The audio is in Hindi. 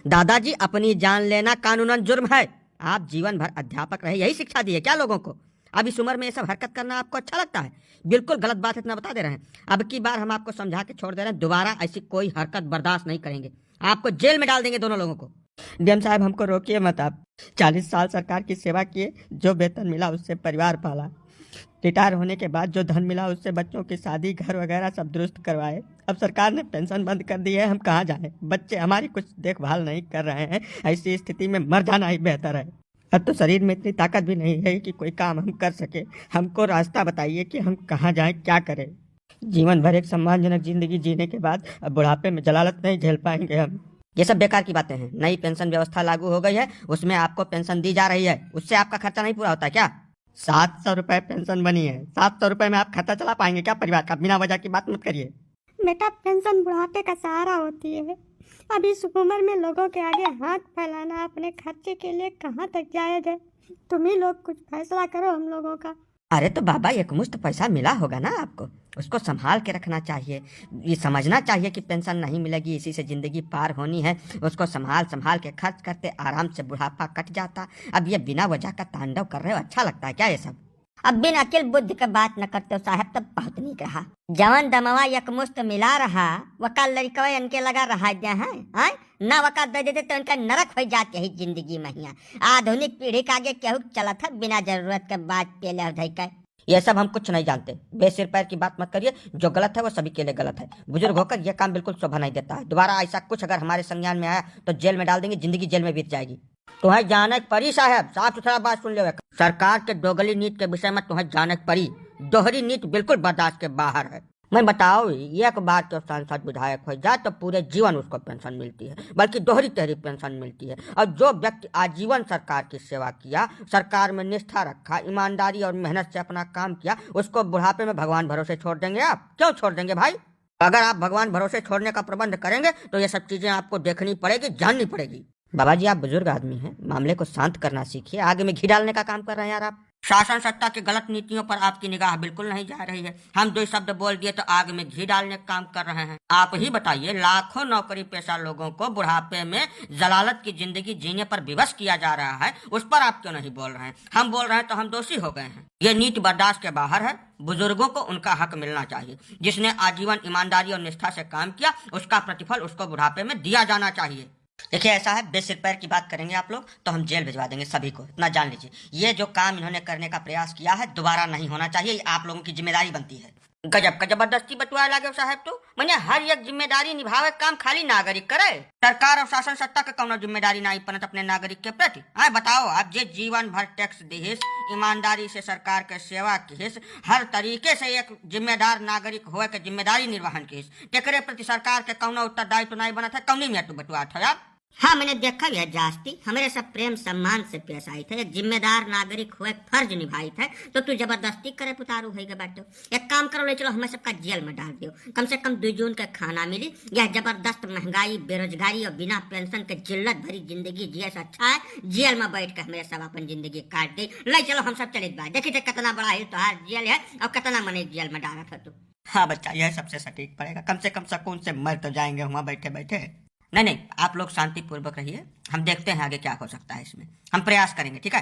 दादाजी, अपनी जान लेना कानूनन जुर्म है। आप जीवन भर अध्यापक रहे, यही शिक्षा दी है क्या लोगों को? अब इस उम्र में ये सब हरकत करना आपको अच्छा लगता है? बिल्कुल गलत बात है, इतना बता दे रहे हैं। अब की बार हम आपको समझा के छोड़ दे रहे हैं, दोबारा ऐसी कोई हरकत बर्दाश्त नहीं करेंगे। आपको जेल में डाल देंगे दोनों लोगों को। डीएम साहब, हमको रोकिए मत आप। 40 साल सरकार की सेवा किए, जो वेतन मिला उससे परिवार पाला। रिटायर होने के बाद जो धन मिला उससे बच्चों की शादी, घर वगैरह सब दुरुस्त करवाए। अब सरकार ने पेंशन बंद कर दी है, हम कहाँ जाएं? बच्चे हमारी कुछ देखभाल नहीं कर रहे हैं। ऐसी स्थिति में मर जाना ही बेहतर है। अब तो शरीर में इतनी ताकत भी नहीं है कि कोई काम हम कर सके। हमको रास्ता बताइए कि हम कहाँ जाएं, क्या करें। जीवन भर एक सम्मानजनक जिंदगी जीने के बाद अब बुढ़ापे में जलालत नहीं झेल पाएंगे हम। ये सब बेकार की बातें हैं। नई पेंशन व्यवस्था लागू हो गई है, उसमें आपको पेंशन दी जा रही है। उससे आपका खर्चा नहीं पूरा होता क्या? 700 रुपए पेंशन बनी है। 700 रुपए में आप खर्चा चला पाएंगे क्या परिवार का? बिना वजह की बात मत करिए। बेटा, पेंशन बुढ़ापे का सहारा होती है। अब इस उम्र में लोगों के आगे हाथ फैलाना अपने खर्चे के लिए कहाँ तक जायज है? तुम ही लोग कुछ फैसला करो हम लोगों का। अरे तो बाबा, एक मुश्त पैसा मिला होगा ना आपको, उसको संभाल के रखना चाहिए। ये समझना चाहिए कि पेंशन नहीं मिलेगी, इसी से जिंदगी पार होनी है। उसको संभाल संभाल के खर्च करते आराम से बुढ़ापा कट जाता। अब ये बिना वजह का तांडव कर रहे हो, अच्छा लगता है क्या ये सब? अब बिन अकिल बुद्धि के बात न करते हो साहब, तब बहुत नीक रहा। जवन दमवा यकमुश्त मिला रहा, वका लड़कवा इनके लगा रहा दिया है, हाँ? ना वका दे देते तो इनका नरक हो जाती है जिंदगी में। हियां आधुनिक पीढ़ी के आगे केहू चलत है बिना जरूरत के बात पेले धई के। ये सब हम कुछ नहीं जानते, बेसिर पैर की बात मत करिए। जो गलत है वो सभी के लिए गलत है। बुजुर्ग होकर यह काम बिल्कुल शोभा नहीं देता है। दोबारा ऐसा कुछ अगर हमारे संज्ञान में आया तो जेल में डाल देंगे, जिंदगी जेल में बीत जाएगी। तुम्हें जानक परी साहब, साफ सुथरा बात सुन ले। सरकार के दोगली नीति के विषय में तुम्हें जानक परी। दोहरी नीति बिल्कुल बर्दाश्त के बाहर है। मैं बताओ, एक बार तो सांसद विधायक हो जाए तो पूरे जीवन उसको पेंशन मिलती है, बल्कि दोहरी तेहरी पेंशन मिलती है। और जो व्यक्ति आजीवन सरकार की सेवा किया, सरकार में निष्ठा रखा, ईमानदारी और मेहनत से अपना काम किया, उसको बुढ़ापे में भगवान भरोसे छोड़ देंगे आप? क्यों छोड़ देंगे भाई? अगर आप भगवान भरोसे छोड़ने का प्रबंध करेंगे तो ये सब चीजें आपको देखनी पड़ेगी, जाननी पड़ेगी। बाबा जी, आप बुजुर्ग आदमी हैं, मामले को शांत करना सीखिए। आगे में घी डालने का काम कर रहे हैं यार आप। शासन सत्ता की गलत नीतियों पर आपकी निगाह बिल्कुल नहीं जा रही है। हम 2 शब्द बोल दिए तो आग में घी डालने का काम कर रहे हैं। आप ही बताइए, लाखों नौकरी पेशा लोगों को बुढ़ापे में जलालत की जिंदगी जीने पर विवश किया जा रहा है, उस पर आप क्यों नहीं बोल रहे हैं? हम बोल रहे हैं तो हम दोषी हो गए हैं। ये नीति बर्दाश्त के बाहर है। बुजुर्गों को उनका हक मिलना चाहिए। जिसने आजीवन ईमानदारी और निष्ठा से काम किया, उसका प्रतिफल उसको बुढ़ापे में दिया जाना चाहिए। देखिए, ऐसा है, बेसिर पैर की बात करेंगे आप लोग तो हम जेल भिजवा देंगे सभी को, इतना जान लीजिए। ये जो काम इन्होंने करने का प्रयास किया है, दोबारा नहीं होना चाहिए। आप लोगों की जिम्मेदारी बनती है। गजब का जबरदस्ती बतुआ लागे साहब। तो मैंने हर एक जिम्मेदारी निभावे काम खाली नागरिक करे। सरकार और शासन सत्ता के कौनो जिम्मेदारी नहीं बनत अपने नागरिक के प्रति। हाँ बताओ, आप जे जीवन भर टैक्स दिहिस, ईमानदारी से सरकार के सेवा किहिस, हर तरीके से एक जिम्मेदार नागरिक होए के जिम्मेदारी निर्वहन किहिस, तेकरे प्रति सरकार के कौनो उत्तरदायित्व नहीं बनत है। कौनी में तू बतुआ था यार? हाँ, मैंने देखा है जास्ती हमारे सब प्रेम सम्मान से पेश आई थे। एक जिम्मेदार नागरिक हुए फर्ज निभाई थे, तो तू जबरदस्ती करे पुतारू है बैठो। एक काम करो, ले चलो हमें सबका जेल में डाल दियो। कम से कम 2 जून का खाना मिली। यह जबरदस्त महंगाई, बेरोजगारी और बिना पेंशन के जिल्लत भरी जिंदगी जिए से अच्छा है जेल में बैठ कर हमें सब अपन जिंदगी काट दी। ले चलो हम सब चले बाहर। देखी थे कितना बड़ा है तो जेल है और कितना मने जेल में डाला था तू। हाँ बच्चा, यह सबसे सटीक पड़ेगा। कम से कम सुकून से मर तो जाएंगे वहाँ बैठे बैठे। नहीं, आप लोग शांतिपूर्वक रहिए। हम देखते हैं आगे क्या हो सकता है इसमें। हम प्रयास करेंगे, ठीक है?